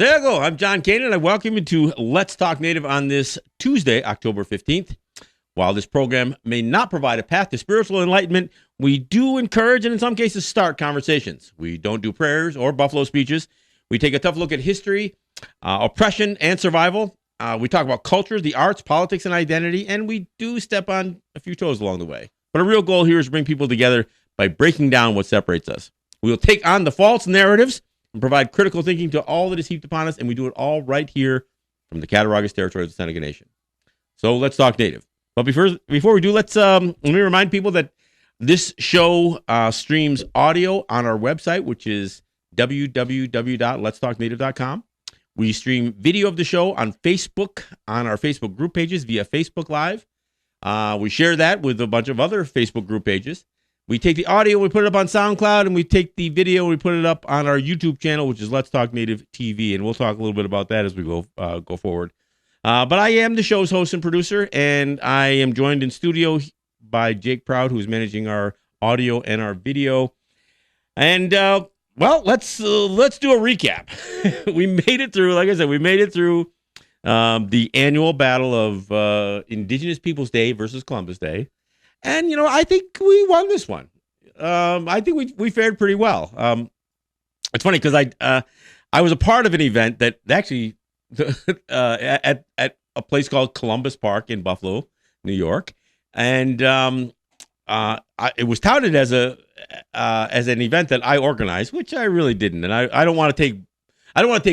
There you go. I'm John Kane, and I welcome you to Let's Talk Native on this Tuesday, October 15th. While this program may not provide a path to spiritual enlightenment, we do encourage and in some cases start conversations. We don't do prayers or buffalo speeches. We take a tough look at history, oppression, and survival. We talk about culture, the arts, politics, and identity, and we do step on a few toes along the way. But our real goal here is to bring people together by breaking down what separates us. We will take on the false narratives and provide critical thinking to all that is heaped upon us, and we do it all right here from the Cattaraugus territory of the Seneca Nation. So let's talk Native. But before we do, let me remind people that this show streams audio on our website, which is www.letstalknative.com. We stream video of the show on Facebook, on our Facebook group pages via Facebook Live. We share that with a bunch of other Facebook group pages. We take the audio, we put it up on SoundCloud, and we take the video, and we put it up on our YouTube channel, which is Let's Talk Native TV, and we'll talk a little bit about that as we go forward. But I am the show's host and producer, and I am joined in studio by Jake Proud, who's managing our audio and our video. And well, let's do a recap. We made it through, like I said, the annual battle of Indigenous Peoples Day versus Columbus Day. And, you know, I think we won this one. I think we fared pretty well. It's funny because I was a part of an event that actually at a place called Columbus Park in Buffalo, New York. And it was touted as an event that I organized, which I really didn't. And I don't want to take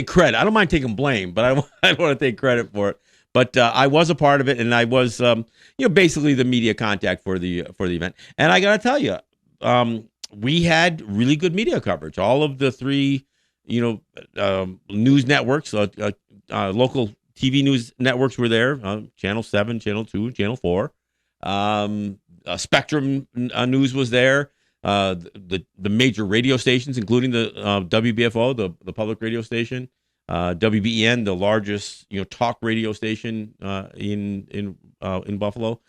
credit. I don't mind taking blame, but I don't want to take credit for it. But I was a part of it, and I was, basically the media contact for the event. And I got to tell you, we had really good media coverage. All of the three, news networks, local TV news networks were there. Channel 7, Channel 2, Channel 4. Spectrum News was there. The major radio stations, including the WBFO, the public radio station. WBEN, the largest talk radio station in Buffalo.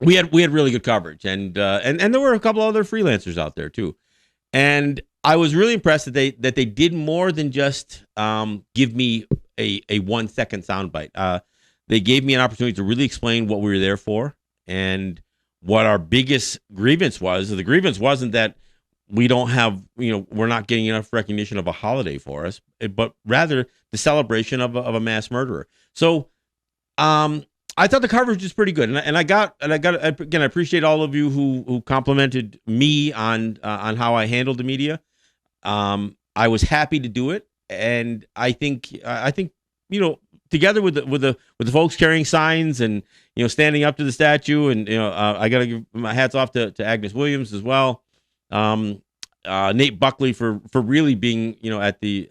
We had really good coverage, and there were a couple other freelancers out there too, and I was really impressed that they did more than just give me a 1 second soundbite. They gave me an opportunity to really explain what we were there for and what our biggest grievance was. The grievance wasn't that we don't have, we're not getting enough recognition of a holiday for us, but rather the celebration of a mass murderer. So, I thought the coverage was pretty good, and I appreciate all of you who complimented me on how I handled the media. I was happy to do it, and I think together with the folks carrying signs and standing up to the statue, and I got to give my hats off to Agnes Williams as well. Nate Buckley for really being at the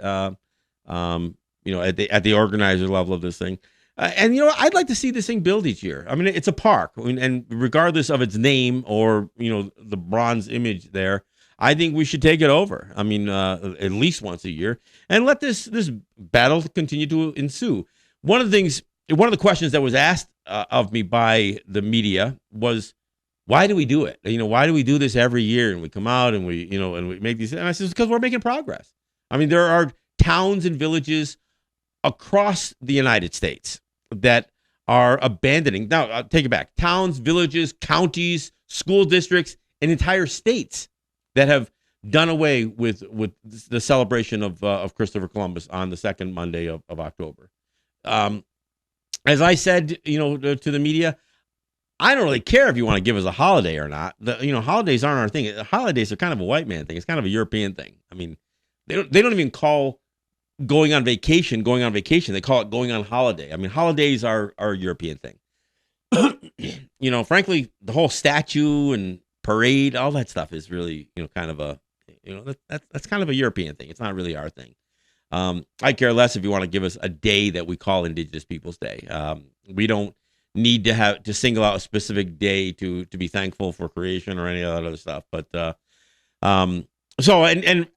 organizer level of this thing, and I'd like to see this thing build each year. I mean, it's a park, and regardless of its name or the bronze image there, I think we should take it over. I mean, at least once a year, and let this battle continue to ensue. One of the questions that was asked of me by the media was, why do we do it? Why do we do this every year? And we come out and we make these. And I said, because we're making progress. I mean, there are towns and villages across the United States that are abandoning. Now, I'll take it back. Towns, villages, counties, school districts, and entire states that have done away with the celebration of Christopher Columbus on the second Monday of October. As I said, to the media, I don't really care if you want to give us a holiday or not. Holidays aren't our thing. Holidays are kind of a white man thing. It's kind of a European thing. I mean, they don't even call going on vacation. They call it going on holiday. I mean, holidays are a European thing. Frankly, the whole statue and parade, all that stuff is really, kind of that's kind of a European thing. It's not really our thing. I care less if you want to give us a day that we call Indigenous Peoples Day. We don't need to single out a specific day to be thankful for creation or any of that other stuff. But so it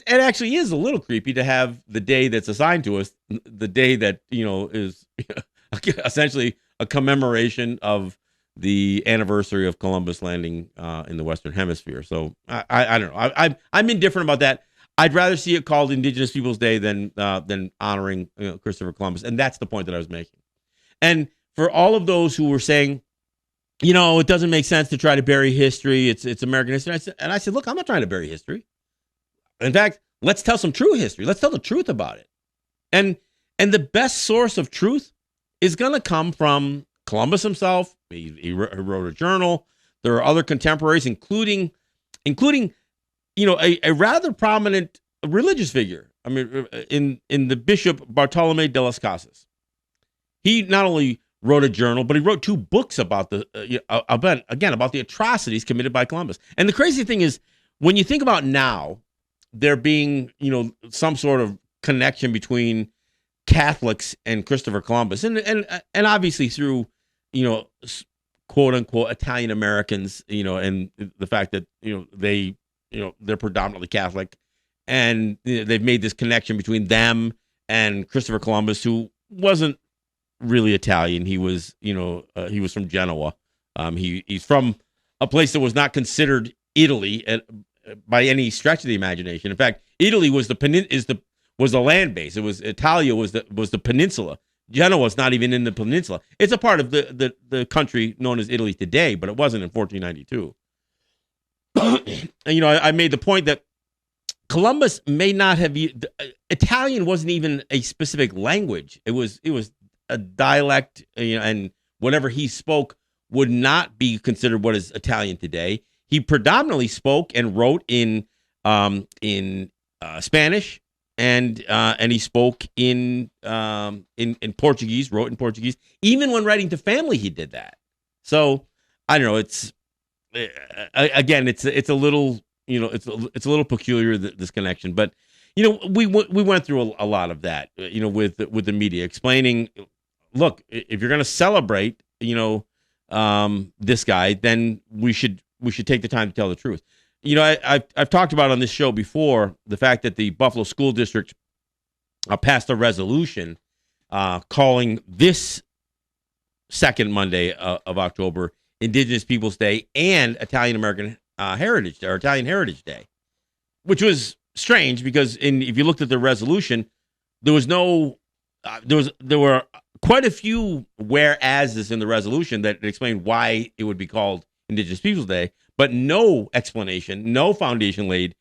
actually is a little creepy to have the day that's assigned to us, the day that is essentially a commemoration of the anniversary of Columbus landing in the Western Hemisphere. So I don't know. I'm indifferent about that. I'd rather see it called Indigenous Peoples Day than honoring Christopher Columbus, and that's the point that I was making. And for all of those who were saying, it doesn't make sense to try to bury history. It's American history. I said, look, I'm not trying to bury history. In fact, let's tell some true history. Let's tell the truth about it. And the best source of truth is going to come from Columbus himself. He wrote a journal. There are other contemporaries, including a rather prominent religious figure. I mean, in the Bishop Bartolome de las Casas. He not only wrote a journal, but he wrote 2 books about about the atrocities committed by Columbus. And the crazy thing is, when you think about now, there being, some sort of connection between Catholics and Christopher Columbus, and obviously through, quote unquote Italian Americans, and the fact that, they're predominantly Catholic, and they've made this connection between them and Christopher Columbus, who wasn't really Italian. He was, he was from Genoa. He's from a place that was not considered Italy by any stretch of the imagination. In fact, Italy was the land base. It was Italia was the peninsula. Genoa is not even in the peninsula. It's a part of the country known as Italy today, but it wasn't in 1492. And I made the point that Columbus may not have Italian wasn't even a specific language. It was a dialect, and whatever he spoke would not be considered what is Italian today. He predominantly spoke and wrote in Spanish, and he spoke in Portuguese, wrote in Portuguese. Even when writing to family, he did that. So I don't know. It's again, it's a little, it's a little peculiar, this connection. But we went through a lot of that, with the media explaining, look, if you're going to celebrate, this guy, then we should take the time to tell the truth. I've talked about on this show before the fact that the Buffalo School District passed a resolution calling this second Monday of October Indigenous Peoples Day and Italian American Heritage Day, or Italian Heritage Day, which was strange because if you looked at the resolution, there was no there were quite a few whereases in the resolution that explained why it would be called Indigenous Peoples Day, but no explanation, no foundation laid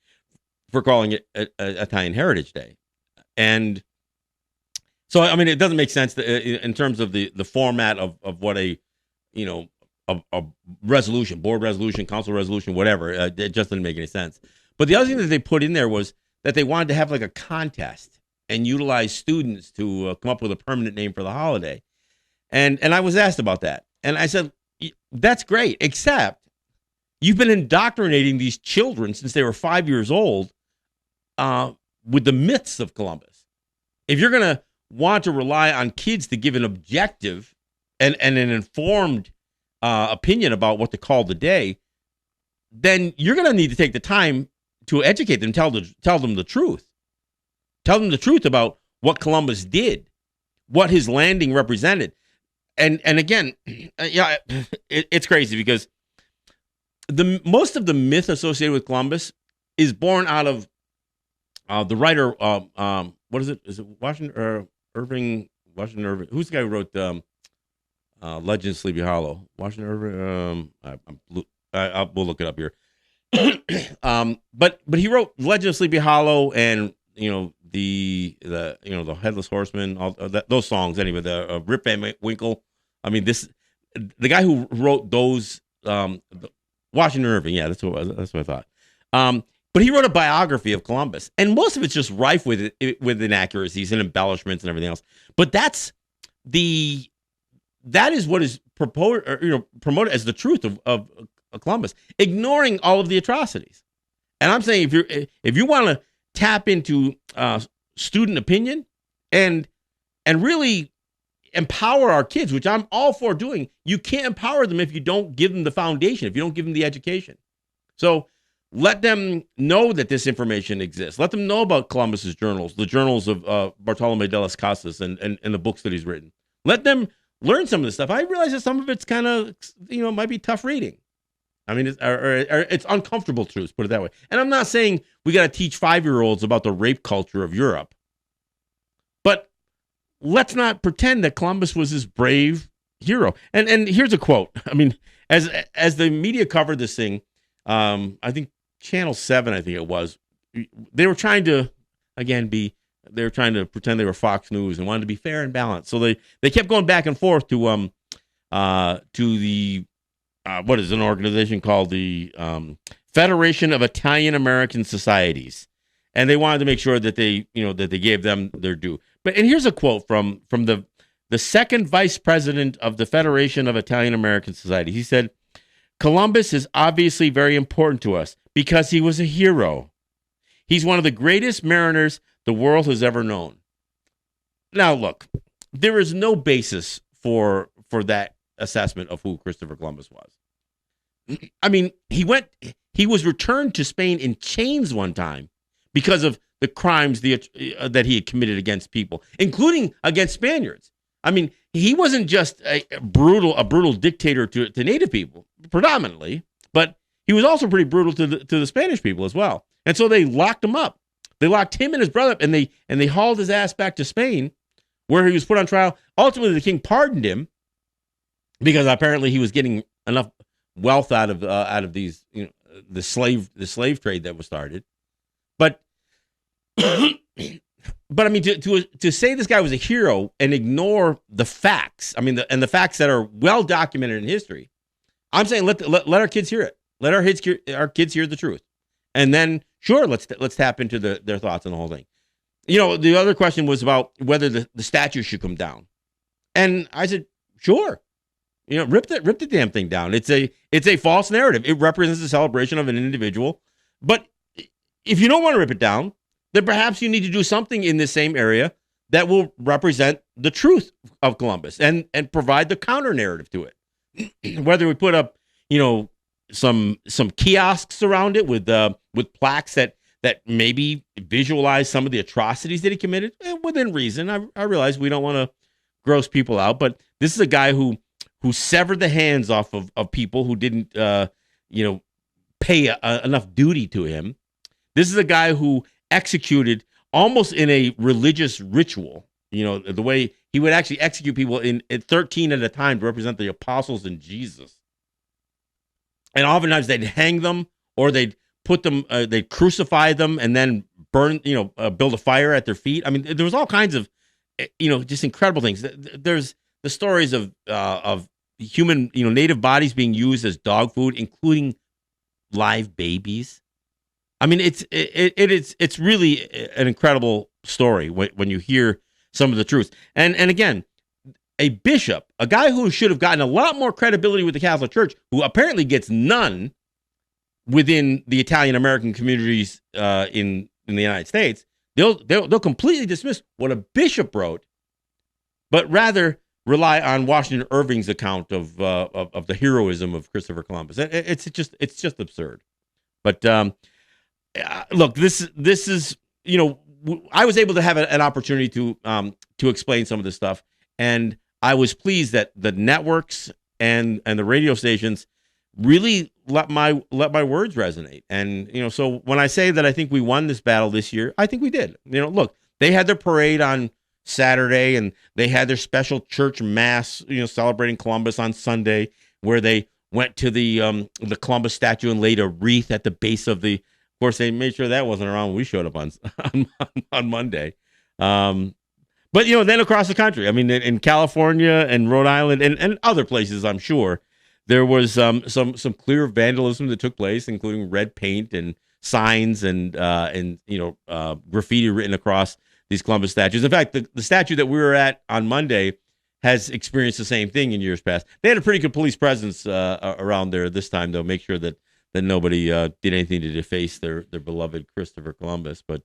for calling it Italian Heritage Day. And so, I mean, it doesn't make sense in terms of the format of what a resolution, board resolution, council resolution, whatever. It just didn't make any sense. But the other thing that they put in there was that they wanted to have like a contest and utilize students to come up with a permanent name for the holiday. And I was asked about that. And I said, that's great, except you've been indoctrinating these children since they were 5 years old with the myths of Columbus. If you're going to want to rely on kids to give an objective and an informed opinion about what to call the day, then you're going to need to take the time to educate them, tell them the truth. Tell them the truth about what Columbus did, what his landing represented. And again, yeah, it's crazy because most of the myth associated with Columbus is born out of the writer, what is it? Is it Washington Irving? Who's the guy who wrote Legend of Sleepy Hollow? Washington Irving? We'll look it up here. But he wrote Legend of Sleepy Hollow and the Headless Horseman, all those songs anyway. The Rip Van Winkle. I mean, the guy who wrote those, Washington Irving. Yeah, that's what I thought. But he wrote a biography of Columbus, and most of it's just rife with inaccuracies and embellishments and everything else. But that is what is promoted as the truth of Columbus, ignoring all of the atrocities. And I'm saying if you want to tap into student opinion and really empower our kids, which I'm all for doing, you can't empower them if you don't give them the foundation, if you don't give them the education. So let them know that this information exists. Let them know about Columbus's journals, the journals of Bartolome de las Casas and the books that he's written. Let them learn some of this stuff. I realize that some of it's kind of, might be tough reading. I mean, it's uncomfortable truths, put it that way. And I'm not saying we got to teach 5-year-olds about the rape culture of Europe, but let's not pretend that Columbus was this brave hero. And here's a quote. I mean, as the media covered this thing, I think Channel 7, I think it was, they were trying to, again, they were trying to pretend they were Fox News and wanted to be fair and balanced. So they kept going back and forth to the what is an organization called the Federation of Italian American Societies, and they wanted to make sure that they gave them their due. And here's a quote from the second vice president of the Federation of Italian American Society. He said, "Columbus is obviously very important to us because he was a hero. He's one of the greatest mariners the world has ever known." Now, look, there is no basis for that assessment of who Christopher Columbus was. I mean, he was returned to Spain in chains one time because of the crimes that he had committed against people, including against Spaniards. I mean, he wasn't just a brutal dictator to native people, predominantly, but he was also pretty brutal to the Spanish people as well. And so they locked him up. They locked him and his brother up, and they hauled his ass back to Spain, where he was put on trial. Ultimately, the king pardoned him because apparently he was getting enough wealth out of these, the slave trade that was started. But but I mean, to say this guy was a hero and ignore the facts, I mean, the facts that are well documented in history, I'm saying let our kids hear it. Let our kids hear the truth, and then sure, let's tap into their thoughts on the whole thing. The other question was about whether the statue should come down, and I said sure. Rip the damn thing down. It's a false narrative. It represents the celebration of an individual. But if you don't want to rip it down, then perhaps you need to do something in this same area that will represent the truth of Columbus and provide the counter narrative to it. Whether we put up, some kiosks around it with plaques that maybe visualize some of the atrocities that he committed within reason. I realize we don't want to gross people out, but this is a guy who severed the hands off of people who didn't, pay enough duty to him. This is a guy who executed almost in a religious ritual, the way he would actually execute people in 13 at a time to represent the apostles and Jesus. And oftentimes they'd hang them or they'd put them, they'd crucify them and then burn, build a fire at their feet. I mean, there was all kinds of, just incredible things. There's the stories of human, native bodies being used as dog food, including live babies. I mean, it's really an incredible story when you hear some of the truth. And again, a bishop, a guy who should have gotten a lot more credibility with the Catholic Church, who apparently gets none within the Italian American communities in the United States, they'll completely dismiss what a bishop wrote, but rather rely on Washington Irving's account of the heroism of Christopher Columbus. It's just absurd. But look, this is I was able to have an opportunity to explain some of this stuff, and I was pleased that the networks and the radio stations really let my words resonate. And so when I say that I think we won this battle this year, I think we did. Look, they had their parade on Saturday, and they had their special church mass, celebrating Columbus on Sunday, where they went to the Columbus statue and laid a wreath at the base of the. Of course, they made sure that wasn't around when we showed up on Monday. But then across the country, I mean, in California and Rhode Island and other places, I'm sure there was some clear vandalism that took place, including red paint and signs and graffiti written across these Columbus statues. In fact, the statue that we were at on Monday has experienced the same thing in years past. They had a pretty good police presence around there this time, though, make sure that nobody did anything to deface their beloved Christopher Columbus. But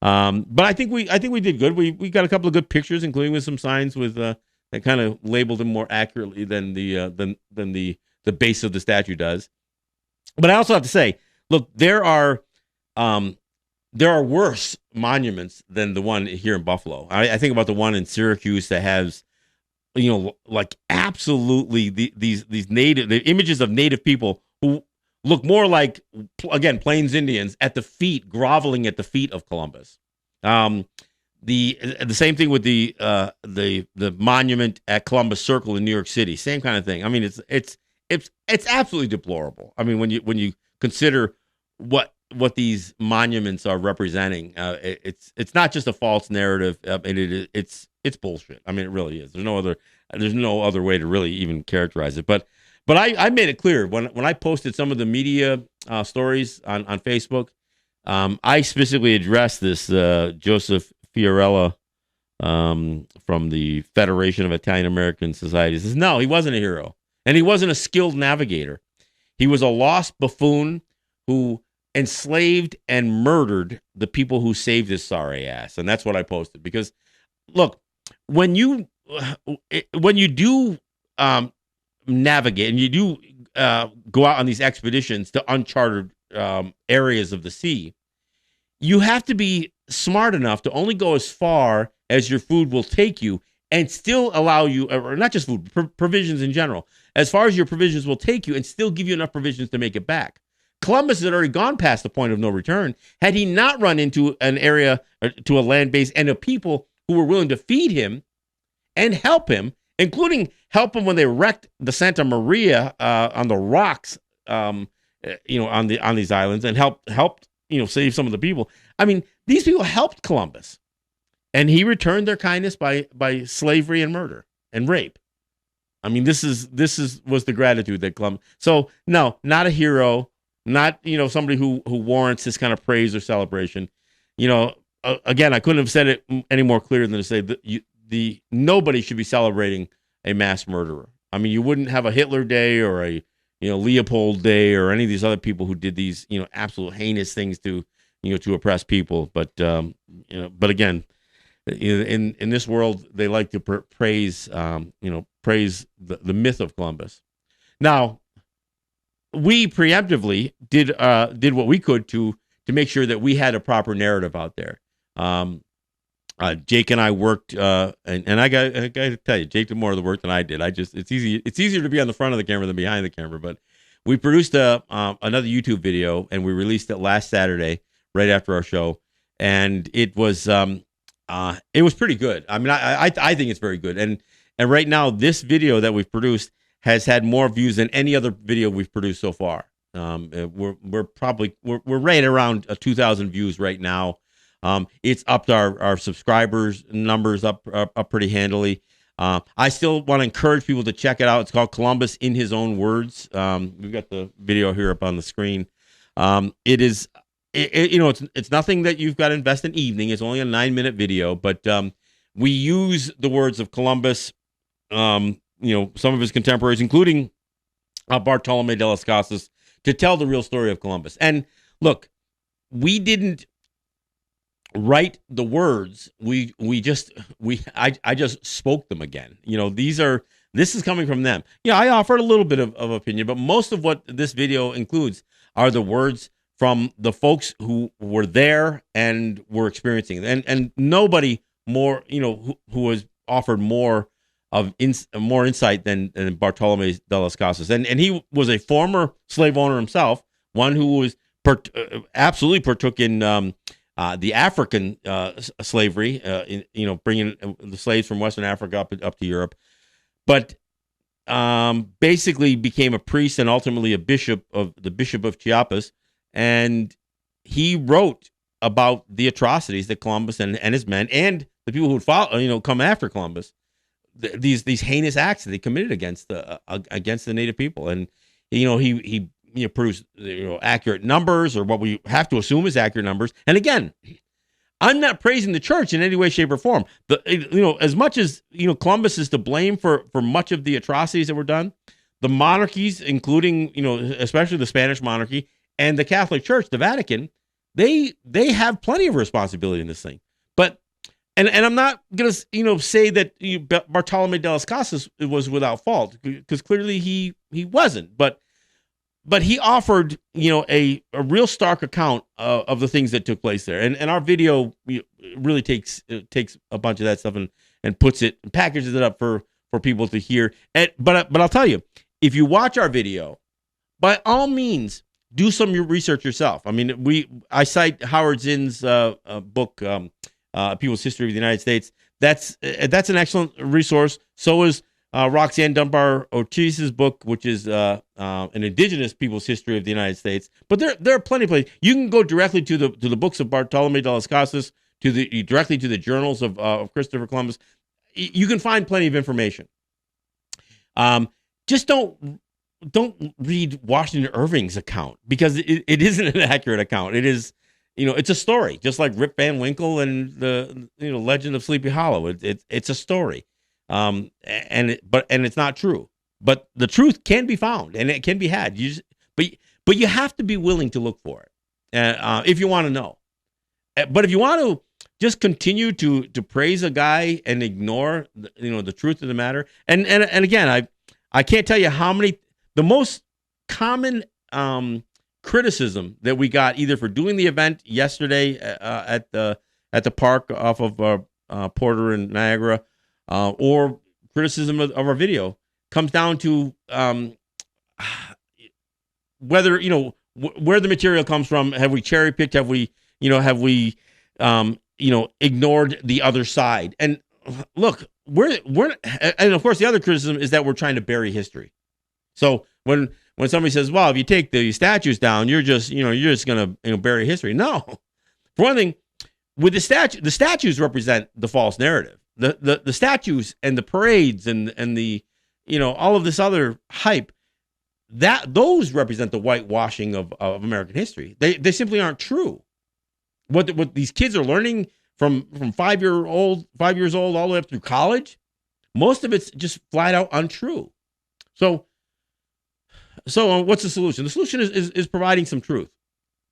I think we did good. We got a couple of good pictures, including with some signs with that kind of labeled him more accurately than the base of the statue does. But I also have to say, look, there are worse monuments than the one here in Buffalo. I think about the one in Syracuse that has, like absolutely the images of native people who look more like, again, Plains Indians groveling at the feet of Columbus. The same thing with the monument at Columbus Circle in New York City. Same kind of thing. I mean, it's absolutely deplorable. I mean, when you consider what these monuments are representing, it's not just a false narrative. It's bullshit. I mean, it really is. There's no other way to really even characterize it. But I made it clear when I posted some of the media stories on Facebook. I specifically addressed this Joseph Fiorella from the Federation of Italian American Societies. Says, no, he wasn't a hero, and he wasn't a skilled navigator. He was a lost buffoon who enslaved and murdered the people who saved his sorry ass. And that's what I posted. Because, look, when you do navigate and you do go out on these expeditions to uncharted areas of the sea, you have to be smart enough to only go as far as your food will take you and still allow you, or not just food, provisions in general, as far as your provisions will take you and still give you enough provisions to make it back. Columbus had already gone past the point of no return. Had he not run into an area, to a land base and a people who were willing to feed him and help him, including help him when they wrecked the Santa Maria on the rocks, on these islands, and helped save some of the people. I mean, these people helped Columbus, and he returned their kindness by slavery and murder and rape. I mean, this was the gratitude that Columbus. So no, not a hero, not somebody who warrants this kind of praise or celebration. Again, I couldn't have said it any more clear than to say that nobody should be celebrating a mass murderer. I mean, you wouldn't have a Hitler Day or a Leopold Day or any of these other people who did these absolute heinous things to oppress people. But again, in this world, they like to praise the myth of Columbus. Now, we preemptively did what we could to make sure that we had a proper narrative out there. Jake and I worked, and I got to tell you, Jake did more of the work than I did. It's easier to be on the front of the camera than behind the camera. But we produced another YouTube video, and we released it last Saturday, right after our show, and it was pretty good. I mean, I think it's very good, and right now this video that we've produced has had more views than any other video we've produced so far. We're right around 2,000 views right now. It's upped our subscribers numbers up pretty handily. I still want to encourage people to check it out. It's called Columbus in His Own Words. We've got the video here up on the screen. It's nothing that you've got to invest an evening. It's only a 9-minute video, but we use the words of Columbus, some of his contemporaries, including Bartolome de las Casas, to tell the real story of Columbus. And look, we didn't write the words. I just spoke them again. This is coming from them. I offered a little bit of opinion, but most of what this video includes are the words from the folks who were there and were experiencing it. And nobody more, who has offered more insight than Bartolome de las Casas. And he was a former slave owner himself, one who was absolutely partook in the African slavery, bringing the slaves from Western Africa up to Europe, but basically became a priest and ultimately the Bishop of Chiapas. And he wrote about the atrocities that Columbus and his men and the people who would follow, come after Columbus, these heinous acts that they committed against the native people. And he produced accurate numbers, or what we have to assume is accurate numbers. And again, I'm not praising the church in any way, shape, or form. As much as Columbus is to blame for much of the atrocities that were done, the monarchies, including especially the Spanish monarchy and the Catholic Church, the Vatican, they have plenty of responsibility in this thing. But and I'm not gonna say that Bartolome de las Casas was without fault, because clearly he wasn't. But he offered a real stark account of the things that took place there. And our video really takes a bunch of that stuff and puts it, packages it up for people to hear. But I'll tell you, if you watch our video, by all means, do some research yourself. I mean, I cite Howard Zinn's book, People's History of the United States. That's an excellent resource. So is Roxanne Dunbar Ortiz's book, which is an indigenous people's history of the United States. But there are plenty of places. You can go directly to the books of Bartolome de las Casas, directly to the journals of Christopher Columbus. You can find plenty of information. Just don't read Washington Irving's account, because it isn't an accurate account. It is, it's a story, just like Rip Van Winkle and the Legend of Sleepy Hollow. It's a story, and it's not true. But the truth can be found and it can be had. But you have to be willing to look for it if you want to know. But if you want to just continue to praise a guy and ignore the truth of the matter, and again, I can't tell you how many. The most common criticism that we got, either for doing the event yesterday at the park off of Porter and Niagara, or criticism of our video, comes down to whether where the material comes from. Have we cherry picked? Have we ignored the other side? And look, we're and of course the other criticism is that we're trying to bury history. So when somebody says, "Well, if you take the statues down, you're just going to bury history." No. For one thing, with the statues represent the false narrative. The statues and the parades and the all of this other hype, those represent the whitewashing of American history. They simply aren't true. What these kids are learning from 5 years old all the way up through college, most of it's just flat out untrue. So what's the solution? The solution is providing some truth.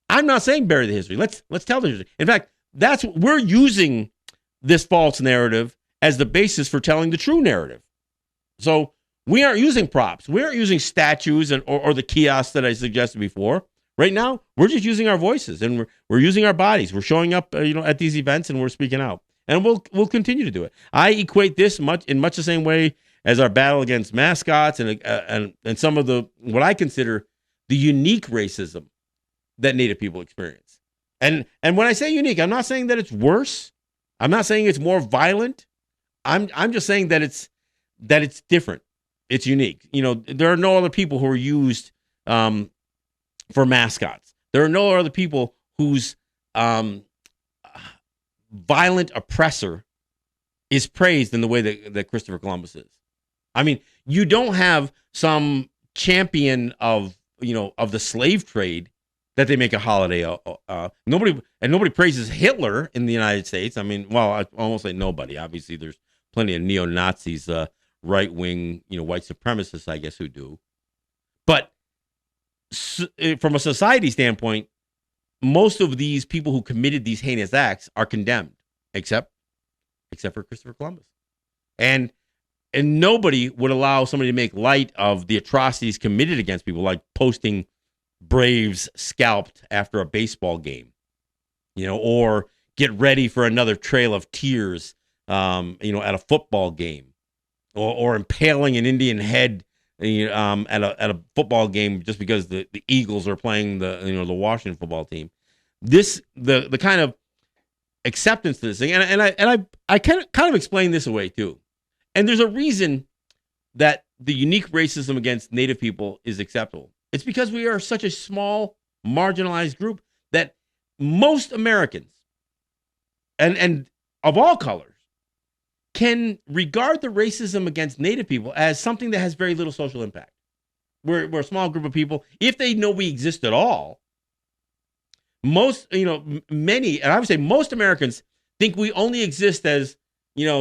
I'm not saying bury the history. Let's tell the history. In fact, we're using this false narrative as the basis for telling the true narrative. So we aren't using props. We aren't using statues or the kiosks that I suggested before. Right now, we're just using our voices and we're using our bodies. We're showing up, at these events and we're speaking out, and we'll continue to do it. I equate this in much the same way as our battle against mascots and some of the what I consider the unique racism that Native people experience. And when I say unique, I'm not saying that it's worse. I'm not saying it's more violent. I'm just saying that it's different. It's unique. There are no other people who are used for mascots. There are no other people whose violent oppressor is praised in the way that Christopher Columbus is. I mean, you don't have some champion of the slave trade that they make a holiday. Nobody praises Hitler in the United States. I mean, well, I almost say nobody. Obviously, there's plenty of neo-Nazis, right-wing, white supremacists, I guess, who do. But from a society standpoint, most of these people who committed these heinous acts are condemned, except for Christopher Columbus. And nobody would allow somebody to make light of the atrocities committed against people, like posting Braves scalped after a baseball game, or get ready for another trail of tears, at a football game, or impaling an Indian head, at a football game just because the Eagles are playing the Washington football team. The kind of acceptance to this thing, and I kind of explain this away too. And there's a reason that the unique racism against Native people is acceptable. It's because we are such a small, marginalized group that most Americans, and of all colors, can regard the racism against Native people as something that has very little social impact. We're a small group of people. If they know we exist at all, many, and I would say most Americans think we only exist as,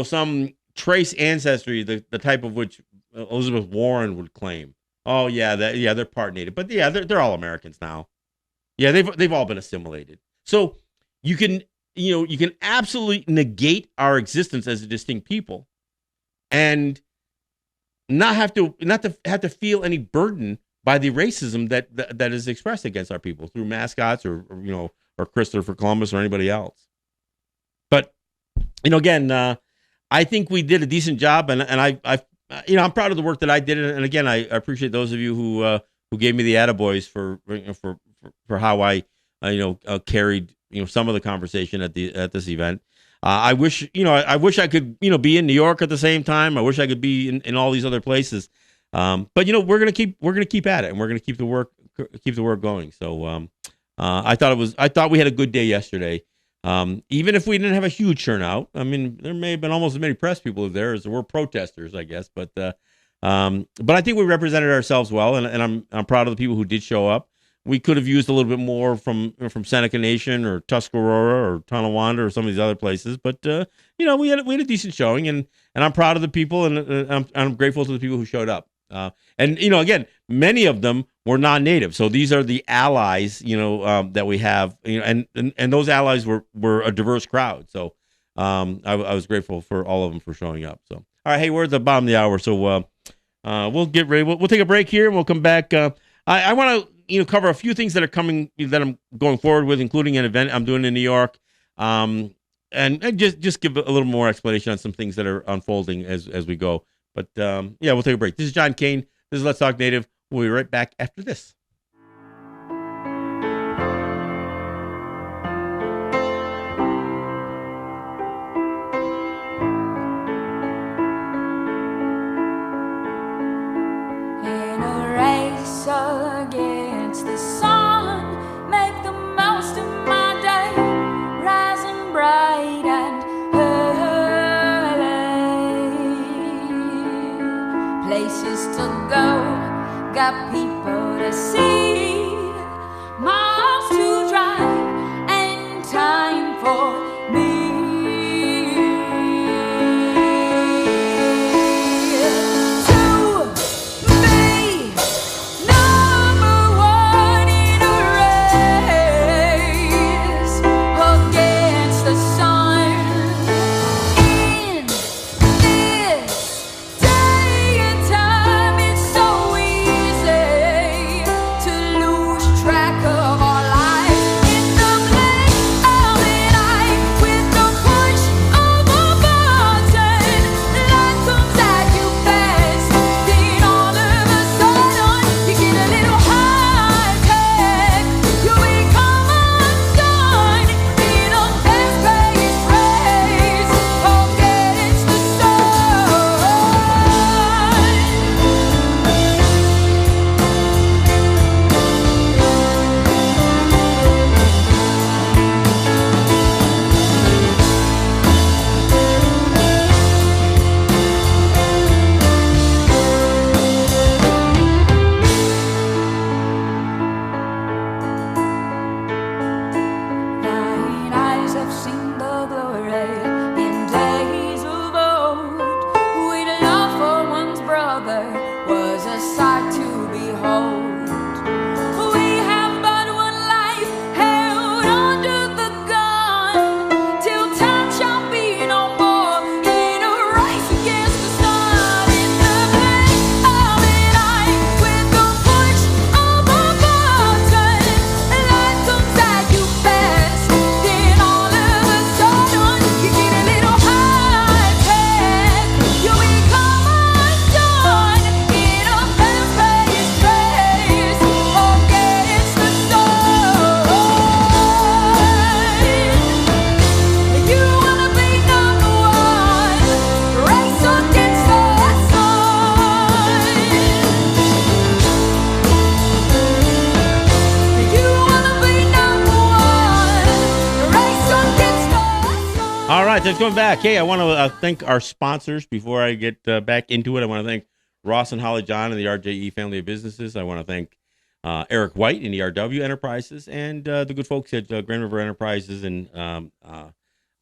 some trace ancestry, the type of which Elizabeth Warren would claim. Oh yeah, they're part Native, but yeah, they're all Americans now. Yeah, they've all been assimilated. So you can absolutely negate our existence as a distinct people, and not have to feel any burden by the racism that is expressed against our people through mascots or Christopher Columbus or anybody else. But again, I think we did a decent job, and I'm proud of the work that I did, and again, I appreciate those of you who who gave me the attaboys for how I carried some of the conversation at this event. I wish I could be in New York at the same time. I wish I could be in all these other places. But we're gonna keep at it, and we're gonna keep the work going. So I thought we had a good day yesterday. Even if we didn't have a huge turnout, I mean, there may have been almost as many press people there as there were protesters, I guess. But I think we represented ourselves well, and I'm proud of the people who did show up. We could have used a little bit more from Seneca Nation or Tuscarora or Tonawanda or some of these other places, but we had a decent showing, and I'm proud of the people, and I'm grateful to the people who showed up. And again, many of them were non-native, so these are the allies, that we have, and those allies were a diverse crowd. So I was grateful for all of them for showing up. So all right, hey, we're at the bottom of the hour, so we'll get ready. We'll take a break here, and we'll come back. I want to cover a few things that are coming that I'm going forward with, including an event I'm doing in New York, and just give a little more explanation on some things that are unfolding as we go. But we'll take a break. This is John Kane. This is Let's Talk Native. We'll be right back after this. In a race against the sun, make the most of my day, rising bright and early. Places to go, got people to see, miles to drive, and time for me. Thanks for coming back. Hey, I want to thank our sponsors before I get back into it. I want to thank Ross and Holly John and the RJE family of businesses. I want to thank Eric White and ERW Enterprises and the good folks at Grand River Enterprises and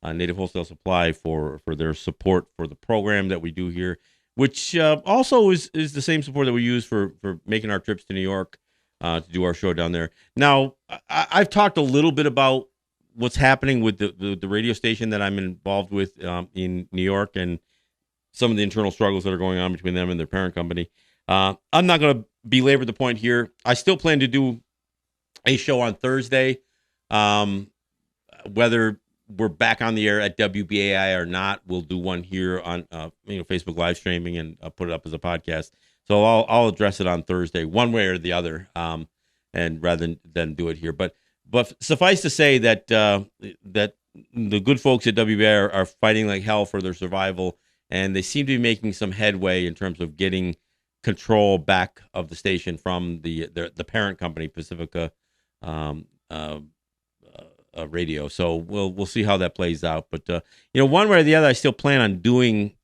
Native Wholesale Supply for their support for the program that we do here, which also is the same support that we use for making our trips to New York to do our show down there. Now, I've talked a little bit about what's happening with the radio station that I'm involved with in New York and some of the internal struggles that are going on between them and their parent company. I'm not going to belabor the point here. I still plan to do a show on Thursday. Whether we're back on the air at WBAI or not, we'll do one here on Facebook live streaming and put it up as a podcast. So I'll address it on Thursday, one way or the other, and rather than do it here. But suffice to say that that the good folks at WBA are fighting like hell for their survival, and they seem to be making some headway in terms of getting control back of the station from the parent company, Pacifica Radio. So we'll see how that plays out. But one way or the other, I still plan on doing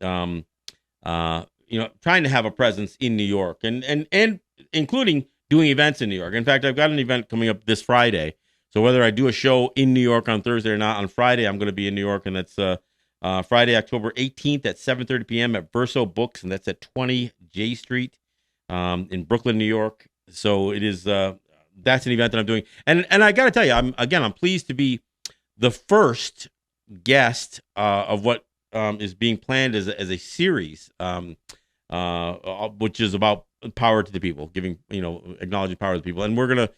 trying to have a presence in New York and including doing events in New York. In fact, I've got an event coming up this Friday. So whether I do a show in New York on Thursday or not, on Friday, I'm going to be in New York, and that's Friday, October 18th at 7:30 p.m. at Verso Books, and that's at 20 J Street in Brooklyn, New York. So it is that's an event that I'm doing. And I got to tell you, I'm pleased to be the first guest of what is being planned as a series, which is about power to the people, giving, acknowledging power to the people. And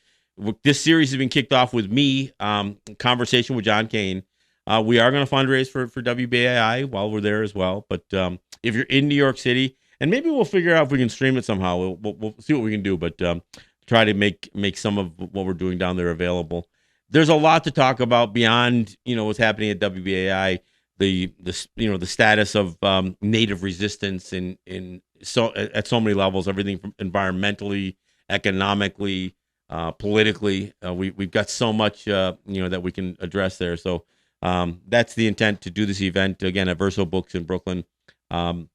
this series has been kicked off with me, conversation with John Kane. We are going to fundraise for WBAI while we're there as well. But if you're in New York City, and maybe we'll figure out if we can stream it somehow. We'll see what we can do, but try to make some of what we're doing down there available. There's a lot to talk about beyond, what's happening at WBAI. The status of Native resistance at so many levels, everything from environmentally, economically, politically. We've got so much that we can address there. So that's the intent to do this event again at Verso Books in Brooklyn. I'm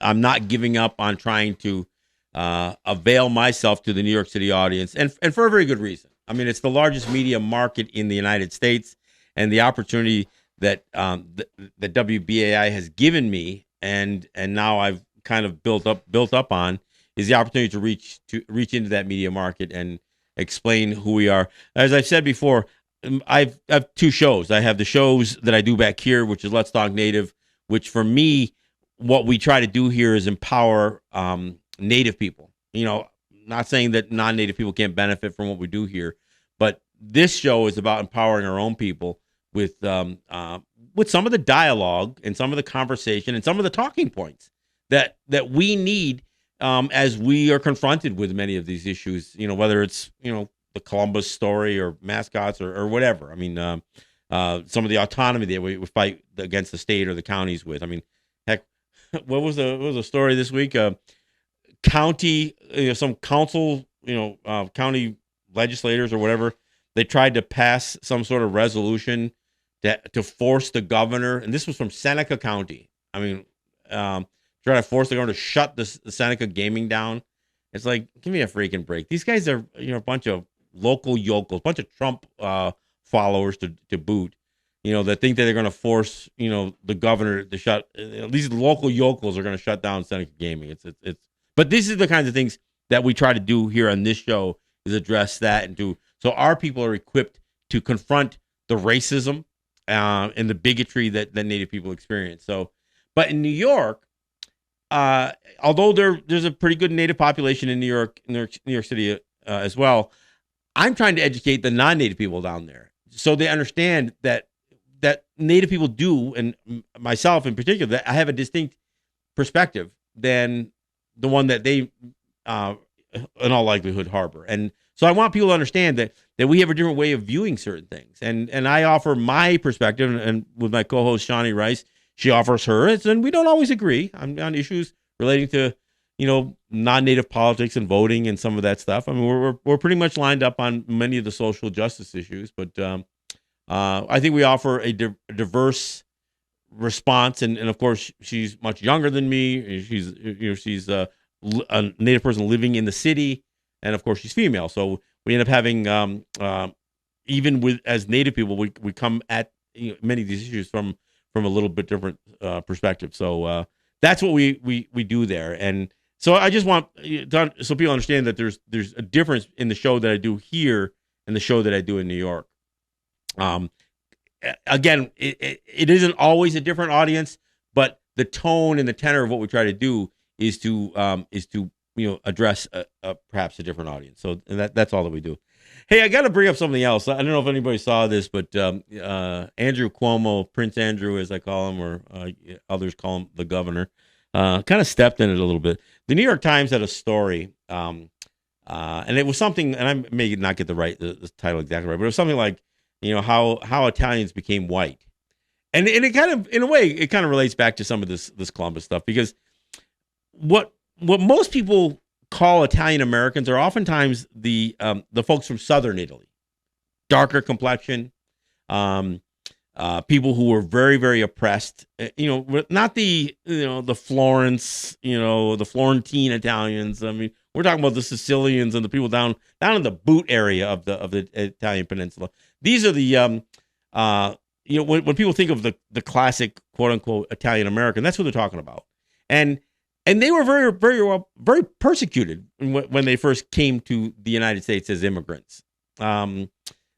not giving up on trying to avail myself to the New York City audience, and for a very good reason. I mean, it's the largest media market in the United States, and the opportunity that that WBAI has given me, and now I've kind of built up on, is the opportunity to reach into that media market and explain who we are. As I've said before, I have two shows. I have the shows that I do back here, which is Let's Talk Native, which for me, what we try to do here is empower Native people. Not saying that non-Native people can't benefit from what we do here, but this show is about empowering our own people with some of the dialogue and some of the conversation and some of the talking points that we need as we are confronted with many of these issues, whether it's, the Columbus story or mascots or whatever. I mean, some of the autonomy that we fight against the state or the counties with. I mean, heck, what was the story this week? County, some council, county legislators or whatever, they tried to pass some sort of resolution to force the governor, and this was from Seneca County. I mean, try to force the governor to shut the Seneca gaming down. It's like, give me a freaking break. These guys are, a bunch of local yokels, a bunch of Trump followers to boot, that think that they're going to force, the governor to shut. These local yokels are going to shut down Seneca gaming. It's. But these are the kinds of things that we try to do here on this show, is address that so our people are equipped to confront the racism and the bigotry that Native people experience. So, but in New York, although there's a pretty good Native population in New York City as well, I'm trying to educate the non-Native people down there so they understand that Native people do, and myself in particular, that I have a distinct perspective than the one that they, in all likelihood, harbor. And so I want people to understand that we have a different way of viewing certain things. And I offer my perspective, and with my co-host, Shawnee Rice, she offers hers, and we don't always agree on issues relating to, non-Native politics and voting and some of that stuff. I mean, we're pretty much lined up on many of the social justice issues, but I think we offer a diverse response, and of course she's much younger than me. She's a Native person living in the city, and of course she's female. So we end up having even with as Native people, we come at many of these issues from a little bit different perspective. So that's what we do there. And so I just want so people understand that there's a difference in the show that I do here and the show that I do in New York. Again, it isn't always a different audience, but the tone and the tenor of what we try to do is to address perhaps a different audience. So that's all that we do. Hey, I got to bring up something else. I don't know if anybody saw this, but Andrew Cuomo, Prince Andrew, as I call him, or others call him the governor, kind of stepped in it a little bit. The New York Times had a story, and it was something, and I may not get the title exactly right, but it was something like, how Italians became white. And it kind of, in a way, it kind of relates back to some of this Columbus stuff, because what most people call Italian Americans are oftentimes the folks from southern Italy, darker complexion, people who were very, very oppressed. Not the Florence, the Florentine Italians. I mean, we're talking about the Sicilians and the people down in the boot area of the Italian peninsula. These are the when people think of the classic quote unquote Italian American, that's what they're talking about. And they were very, very, very persecuted when they first came to the United States as immigrants.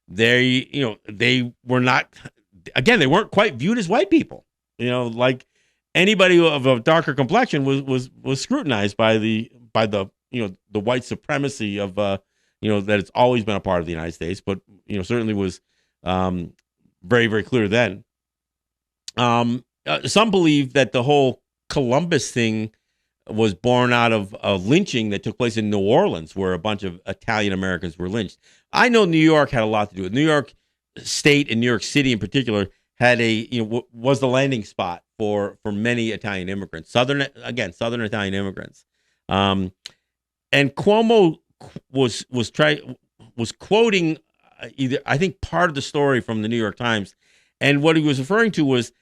They were not, again, they weren't quite viewed as white people. Like anybody of a darker complexion was scrutinized by the white supremacy of that it's always been a part of the United States, but certainly was very, very clear then. Some believe that the whole Columbus thing was born out of a lynching that took place in New Orleans, where a bunch of Italian Americans were lynched. I know New York had a lot to do with it. New York State and New York City in particular had was the landing spot for many Italian immigrants, southern Italian immigrants. And Cuomo was quoting either, I think, part of the story from the New York Times, and what he was referring to was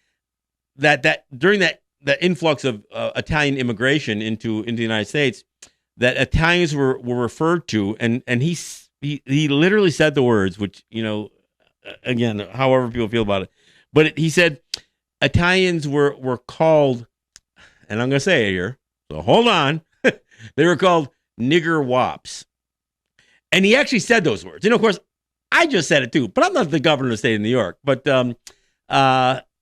that during that influx of Italian immigration into the United States, that Italians were referred to, and he literally said the words, which again, however people feel about it, but he said Italians were called, and I'm going to say it here, so hold on, they were called nigger wops, and he actually said those words. Of course, I just said it too, but I'm not the governor of the state of New York. But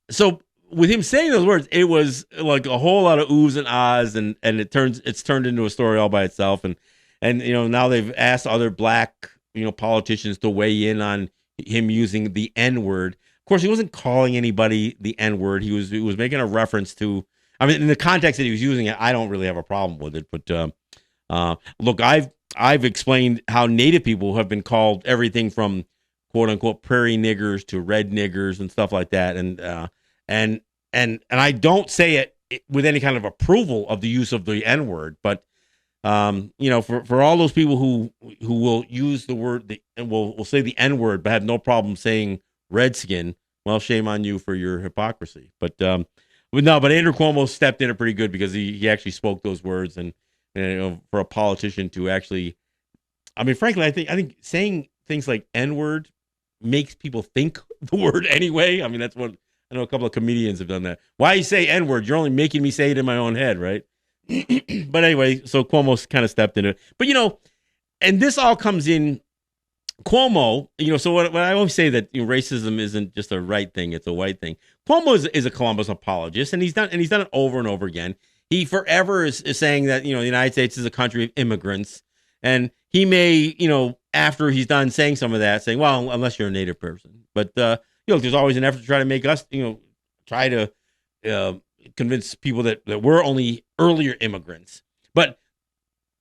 so with him saying those words, it was like a whole lot of oohs and ahs, and it's turned into a story all by itself. And now they've asked other black politicians to weigh in on him using the N-word. Of course, he wasn't calling anybody the N-word. He was making a reference to. I mean, in the context that he was using it, I don't really have a problem with it. But look, I've explained how Native people have been called everything from quote unquote prairie niggers to red niggers and stuff like that. And I don't say it with any kind of approval of the use of the N-word, but for all those people who will use the word and will say the N-word but have no problem saying redskin, well, shame on you for your hypocrisy. But Andrew Cuomo stepped in it pretty good, because he actually spoke those words, and for a politician to actually, I mean, frankly, I think saying things like N-word makes people think the word anyway. I mean, that's what I know. A couple of comedians have done that. Why you say N-word? You're only making me say it in my own head, right? But anyway, so Cuomo kind of stepped into it. But and this all comes in Cuomo. So what I always say, that racism isn't just a right thing; it's a white thing. Cuomo is a Columbus apologist, and he's done it over and over again. He forever is saying that, the United States is a country of immigrants. And he may, after he's done saying some of that, saying, well, unless you're a Native person. But, there's always an effort to try to make us, try to convince people that we're only earlier immigrants. But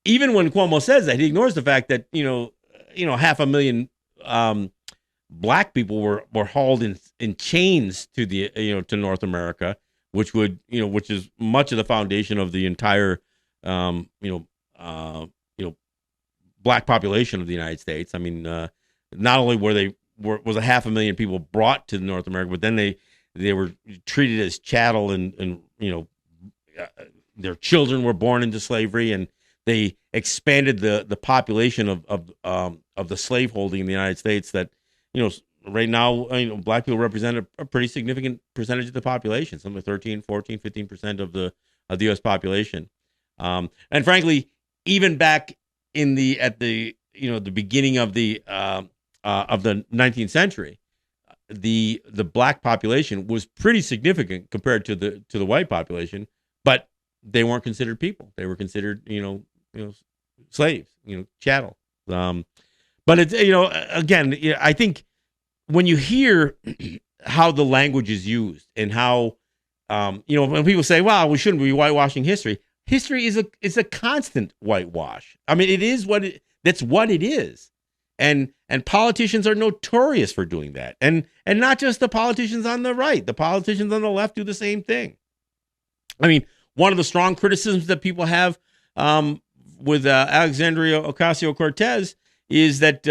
even when Cuomo says that, he ignores the fact that, 500,000 black people were hauled in chains to to North America, which is much of the foundation of the entire, black population of the United States. I mean, not only was 500,000 people brought to North America, but then they were treated as chattel, and their children were born into slavery, and they expanded the population of the slaveholding in the United States. That right now, black people represent a pretty significant percentage of the population, something like 13, 14, 15% of the U.S. population. And frankly, even back at the beginning of the 19th century, the black population was pretty significant compared to the white population, but they weren't considered people. They were considered, slaves, chattel. But it's, again, I think when you hear how the language is used, and how when people say, "Well, we shouldn't be whitewashing history," history is a constant whitewash. I mean, that's what it is, and politicians are notorious for doing that, and not just the politicians on the right, the politicians on the left do the same thing. I mean, one of the strong criticisms that people have with Alexandria Ocasio-Cortez is that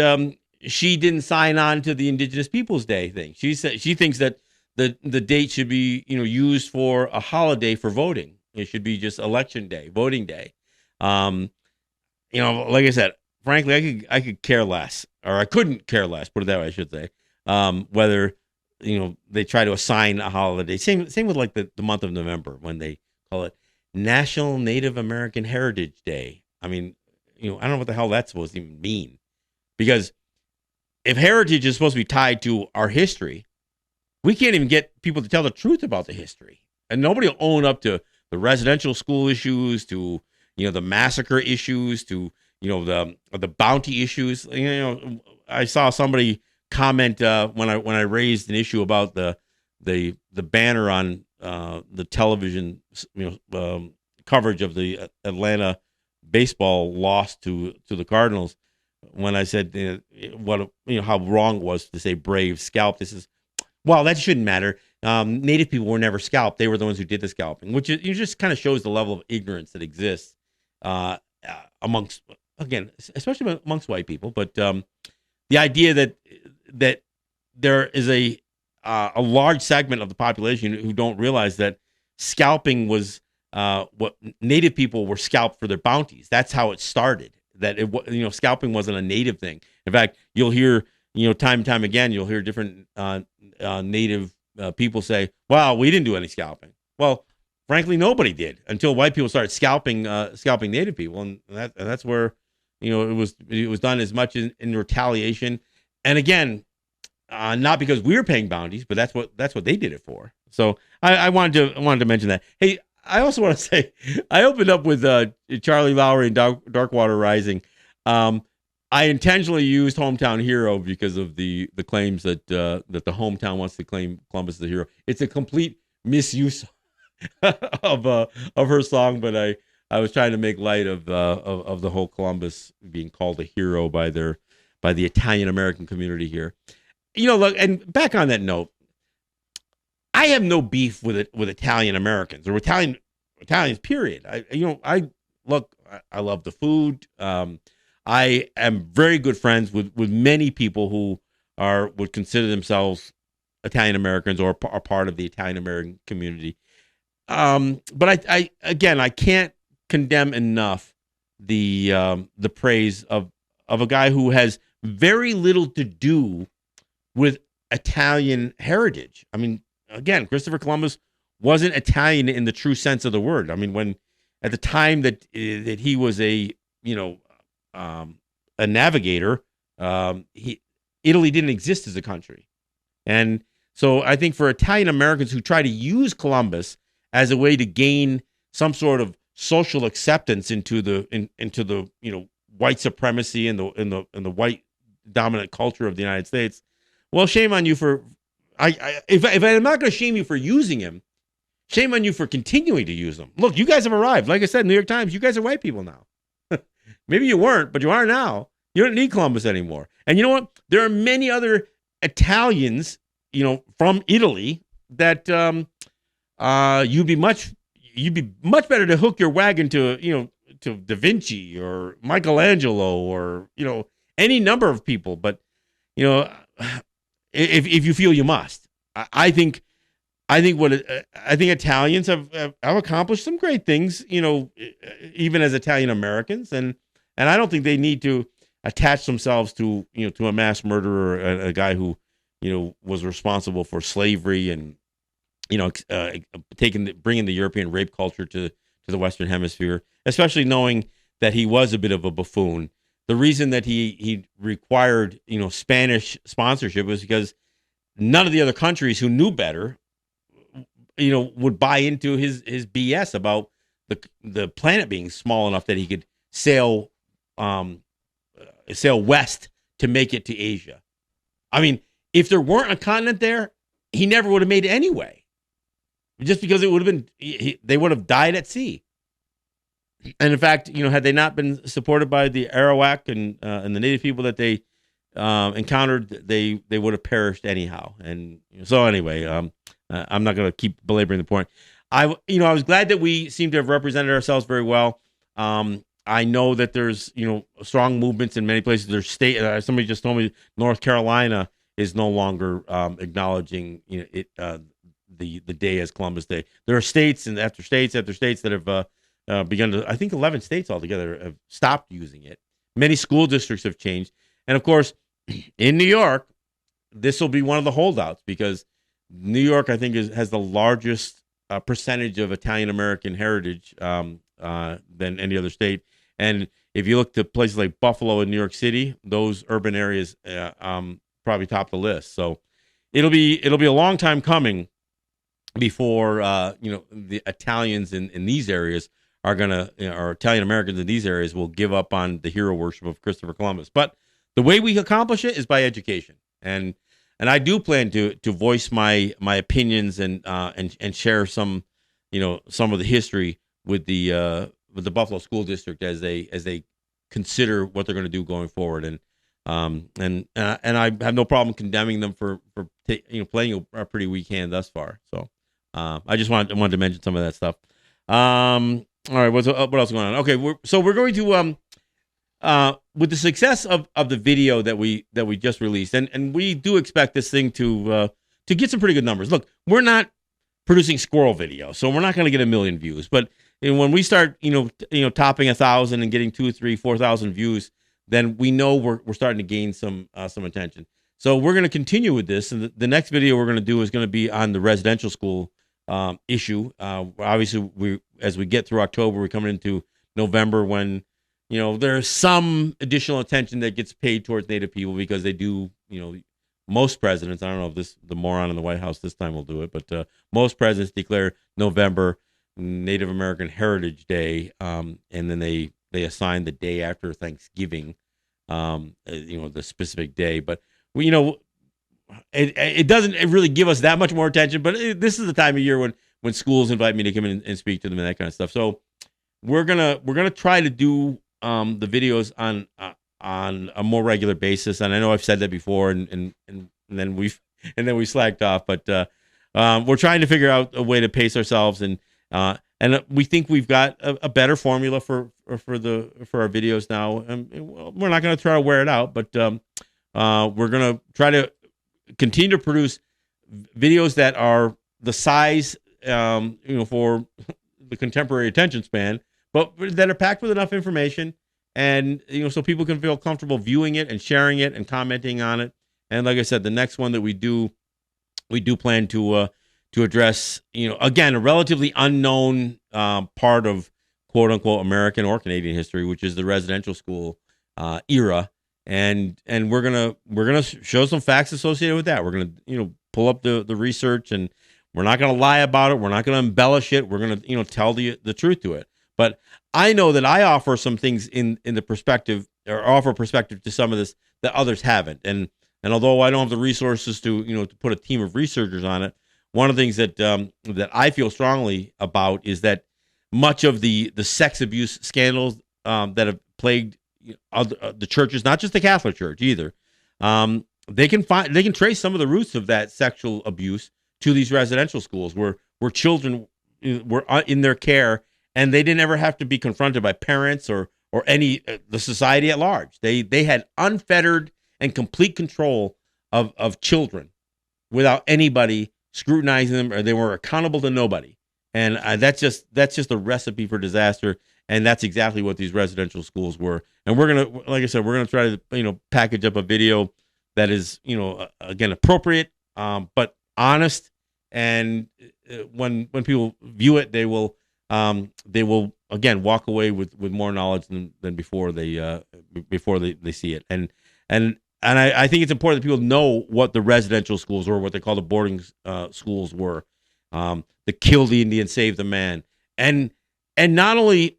she didn't sign on to the Indigenous Peoples Day thing. She thinks that the date should be used for a holiday for voting. It should be just election day, voting day. Like I said, frankly, I could care less, or I couldn't care less. Put it that way, I should say. Whether they try to assign a holiday. Same with like the month of November when they call it National Native American Heritage Day. I mean, I don't know what the hell that's supposed to even mean, because if heritage is supposed to be tied to our history, we can't even get people to tell the truth about the history, and nobody will own up to the residential school issues, to the massacre issues, to the bounty issues. I saw somebody comment when I raised an issue about the banner on the television coverage of the Atlanta baseball loss to the Cardinals. When I said how wrong it was to say brave scalp, this is, well, that shouldn't matter. Native people were never scalped; they were the ones who did the scalping, which just kind of shows the level of ignorance that exists amongst, again, especially amongst white people. But the idea that there is a large segment of the population who don't realize that scalping was what Native people were scalped for their bounties. That's how it started. That scalping wasn't a Native thing. In fact, you'll hear time and time again, you'll hear different Native people say, "Well, we didn't do any scalping." Well, frankly, nobody did until white people started scalping Native people, and that's where it was done as much in retaliation. And again, not because we were paying bounties, but that's what they did it for. So I wanted to mention that. Hey, I also want to say I opened up with Charlie Lowry and Darkwater Rising. I intentionally used Hometown Hero because of the claims that the hometown wants to claim Columbus as the hero. It's a complete misuse of her song, but I was trying to make light of the whole Columbus being called a hero by the Italian American community here. Look, and back on that note, I have no beef with Italian Americans or Italians. Period. I love the food. I am very good friends with many people who would consider themselves Italian Americans or are part of the Italian American community. But I can't condemn enough the praise of a guy who has very little to do with Italian heritage. I mean, again, Christopher Columbus wasn't Italian in the true sense of the word. I mean, when at the time that he was a navigator, Italy didn't exist as a country, and so I think for Italian Americans who try to use Columbus as a way to gain some sort of social acceptance into the white supremacy and the white dominant culture of the United States, well, shame on you for. If I'm not going to shame you for using him, shame on you for continuing to use him. Look, you guys have arrived. Like I said, New York Times, you guys are white people now. Maybe you weren't, but you are now. You don't need Columbus anymore. And you know what? There are many other Italians, from Italy that you'd be much better to hook your wagon to Da Vinci or Michelangelo or any number of people. But if you feel you must, I think Italians have accomplished some great things, even as Italian Americans, and I don't think they need to attach themselves to a mass murderer, a guy who was responsible for slavery and bringing the European rape culture to the Western Hemisphere, especially knowing that he was a bit of a buffoon. The reason that he required Spanish sponsorship was because none of the other countries who knew better would buy into his BS about the planet being small enough that he could sail west to make it to Asia. I mean, if there weren't a continent there, he never would have made it anyway. just because it would have been, they would have died at sea. And in fact, had they not been supported by the Arawak and the native people that they encountered, they would have perished anyhow. And so anyway, I'm not going to keep belaboring the point. I was glad that we seem to have represented ourselves very well. I know that there's strong movements in many places. There's somebody just told me North Carolina is no longer acknowledging the day as Columbus Day. There are states and after states that have begun to. I think 11 states altogether have stopped using it. Many school districts have changed, and of course, in New York, this will be one of the holdouts because New York, I think, has the largest percentage of Italian American heritage than any other state. And if you look to places like Buffalo and New York City, those urban areas probably top the list. So it'll be a long time coming before the Italians in these areas are gonna, or Italian Americans in these areas will give up on the hero worship of Christopher Columbus. But the way we accomplish it is by education, and I do plan to voice my opinions and share some of the history with the Buffalo School District as they consider what they're going to do going forward. And I have no problem condemning them for playing a pretty weak hand thus far. So I just wanted to mention some of that stuff. All right, what else is going on? Okay, we're going to with the success of the video that we just released, and we do expect this thing to get some pretty good numbers. Look, we're not producing squirrel video, so we're not going to get 1 million views. But when we start, topping 1,000 and getting 2,000, 3,000, 4,000 views, then we know we're starting to gain some attention. So we're going to continue with this, and the next video we're going to do is going to be on the residential school issue. Obviously, as we get through October, we're coming into November when there's some additional attention that gets paid towards Native people because they do. Most presidents, I don't know if the moron in the White House this time will do it, but most presidents declare November Native American Heritage Day, and then they assign the day after Thanksgiving, the specific day. But it doesn't really give us that much more attention. But this is the time of year when schools invite me to come in and speak to them and that kind of stuff. So we're gonna try to do the videos on a more regular basis. And I know I've said that before, and then we slacked off. But we're trying to figure out a way to pace ourselves, and we think we've got a better formula for our videos now. We're not going to try to wear it out, but we're going to try to continue to produce videos that are the size, for the contemporary attention span, but that are packed with enough information, and so people can feel comfortable viewing it and sharing it and commenting on it. And like I said, the next one that we do plan to address, again, a relatively unknown part of quote unquote American or Canadian history, which is the residential school era. And we're gonna show some facts associated with that. We're gonna pull up the research, and we're not gonna lie about it. We're not gonna embellish it. We're gonna tell the truth to it. But I know that I offer some things in the perspective, or offer perspective to some of this that others haven't. And although I don't have the resources to put a team of researchers on it, one of the things that I feel strongly about is that much of the sex abuse scandals that have plagued the churches, not just the Catholic Church either, they can trace some of the roots of that sexual abuse to these residential schools where children were in their care, and they didn't ever have to be confronted by parents or any the society at large. They had unfettered and complete control of children without anybody scrutinizing them, or they were accountable to nobody. And that's just a recipe for disaster. And that's exactly what these residential schools were. And we're gonna, like I said, we're gonna try to package up a video that is again appropriate, but honest. And when people view it, they will again walk away with more knowledge than before they see it. And I think it's important that people know what the residential schools were, what they call the boarding schools were. The kill the Indian, save the man, and not only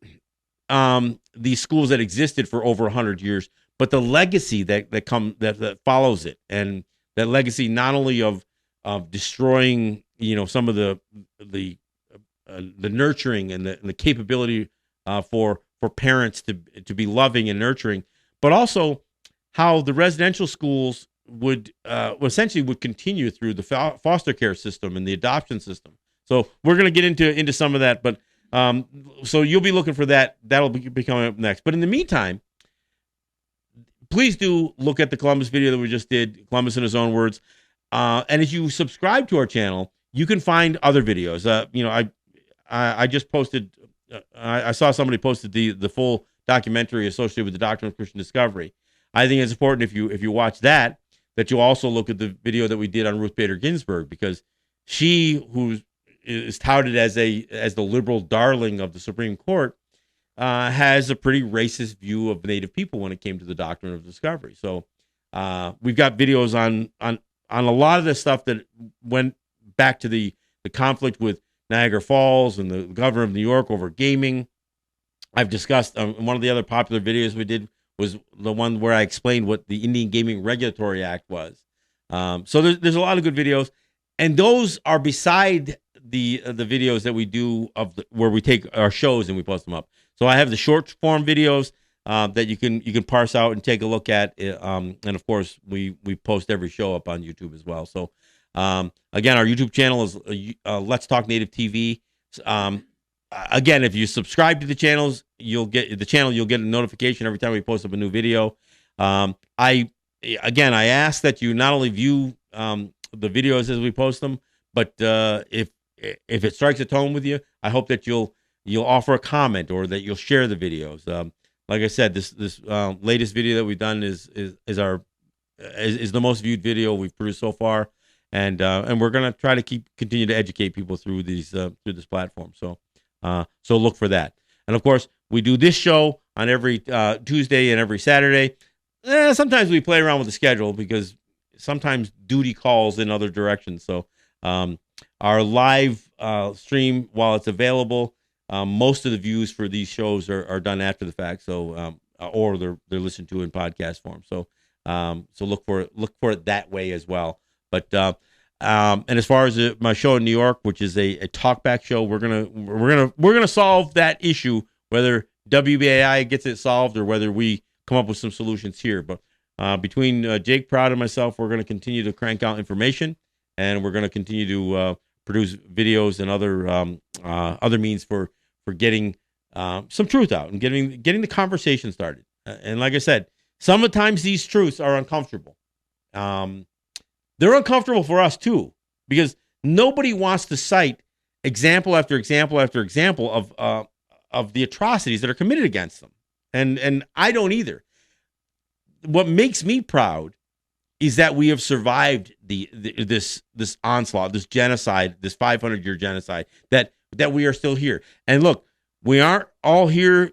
these schools that existed for over 100 years, but the legacy that follows it, and that legacy not only of destroying some of the nurturing and the capability for parents to be loving and nurturing, but also how the residential schools would continue through the foster care system and the adoption system. So we're going to get into some of that, but so you'll be looking for that. That'll be coming up next. But in the meantime, please do look at the Columbus video that we just did, Columbus in his own words. And as you subscribe to our channel, you can find other videos. I just posted. I saw somebody posted the full documentary associated with the Doctrine of Christian Discovery. I think it's important if you watch that you also look at the video that we did on Ruth Bader Ginsburg, because she, who is touted as the liberal darling of the Supreme Court, has a pretty racist view of Native people when it came to the Doctrine of Discovery. So we've got videos on a lot of the stuff that went back to the conflict with Niagara Falls and the governor of New York over gaming. I've discussed one of the other popular videos we did was the one where I explained what the Indian Gaming Regulatory Act was. So there's a lot of good videos, and those are beside the videos that we do where we take our shows and we post them up. So I have the short form videos that you can parse out and take a look at, and of course we post every show up on YouTube as well. So again, our YouTube channel is Let's Talk Native TV. Again, if you subscribe to the channels, you'll get a notification every time we post up a new video. I ask that you not only view the videos as we post them, but if it strikes a tone with you, I hope that you'll offer a comment or that you'll share the videos. Like I said, this latest video that we've done is the most viewed video we've produced so far, and we're gonna try to continue to educate people through this platform. So look for that. And of course, we do this show on every Tuesday and every Saturday. Sometimes we play around with the schedule because sometimes duty calls in other directions. So our live stream, while it's available, most of the views for these shows are done after the fact. So or they're listened to in podcast form. So look for it that way as well. But and as far as my show in New York, which is a talkback show, we're gonna solve that issue, whether WBAI gets it solved or whether we come up with some solutions here. But between Jake Proud and myself, we're gonna continue to crank out information, and we're gonna continue to produce videos and other means for getting some truth out and getting the conversation started. And like I said, sometimes these truths are uncomfortable. They're uncomfortable for us too, because nobody wants to cite example after example after example of the atrocities that are committed against them, and I don't either. What makes me proud is that we have survived this onslaught, this genocide, this 500-year genocide. That we are still here. And look, we aren't all here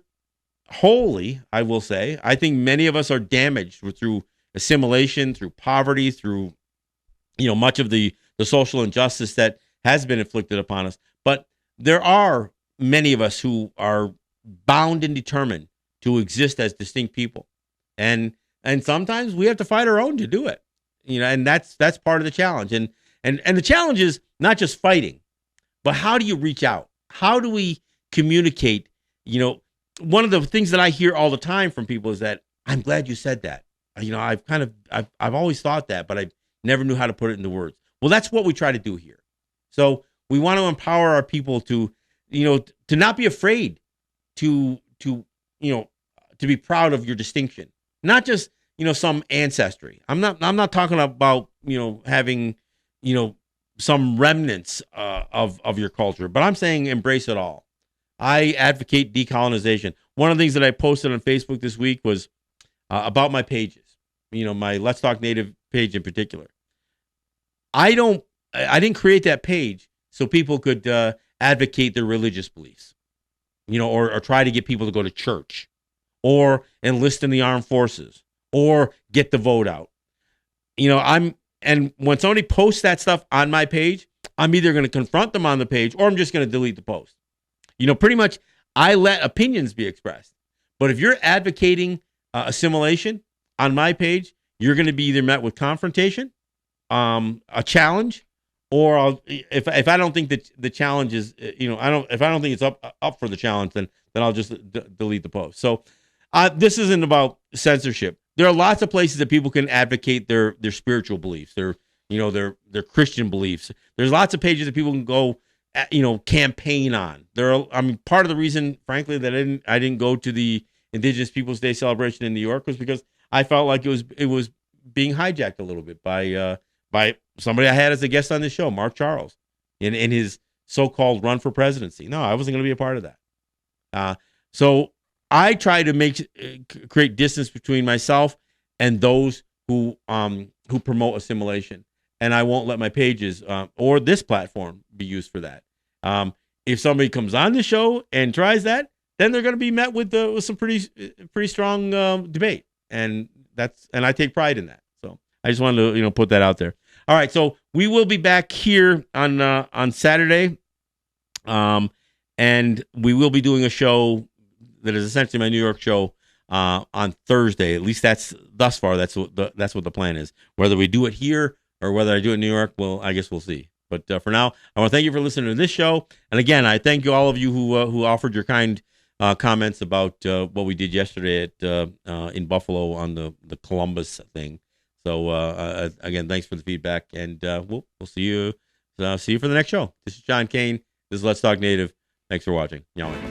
wholly, I will say. I think many of us are damaged through assimilation, through poverty, through much of the social injustice that has been inflicted upon us. But there are many of us who are bound and determined to exist as distinct people. And sometimes we have to fight our own to do it. And that's part of the challenge. And the challenge is not just fighting, but how do you reach out? How do we communicate? One of the things that I hear all the time from people is that, I'm glad you said that. I've always thought that, but I never knew how to put it into words. Well, that's what we try to do here. So we want to empower our people to not be afraid to be proud of your distinction, not just, some ancestry. I'm not talking about, having, some remnants of your culture, but I'm saying embrace it all. I advocate decolonization. One of the things that I posted on Facebook this week was about my pages, my Let's Talk Native page in particular. I didn't create that page so people could advocate their religious beliefs, or try to get people to go to church or enlist in the armed forces or get the vote out. And when somebody posts that stuff on my page, I'm either going to confront them on the page or I'm just going to delete the post. Pretty much I let opinions be expressed. But if you're advocating assimilation on my page, you're going to be either met with confrontation, a challenge, or if I don't think that the challenge is, if I don't think it's up for the challenge, then I'll just delete the post. So this isn't about censorship. There are lots of places that people can advocate their spiritual beliefs, their Christian beliefs. There's lots of pages that people can go, campaign on. Part of the reason, frankly, that I didn't go to the Indigenous Peoples Day celebration in New York was because I felt like it was being hijacked a little bit by somebody I had as a guest on this show, Mark Charles, in his so-called run for presidency. No, I wasn't going to be a part of that. So I try to create distance between myself and those who promote assimilation, and I won't let my pages or this platform be used for that. If somebody comes on the show and tries that, then they're going to be met with some pretty strong debate, and I take pride in that. So I just wanted to put that out there. All right, so we will be back here on Saturday, and we will be doing a show that is essentially my New York show on Thursday. At least that's what the plan is. Whether we do it here or whether I do it in New York, well, I guess we'll see. But for now, I want to thank you for listening to this show. And again, I thank you, all of you who offered your kind comments about what we did yesterday in Buffalo on the Columbus thing. So again, thanks for the feedback, and we'll see you for the next show. This is John Kane. This is Let's Talk Native. Thanks for watching. Yawning.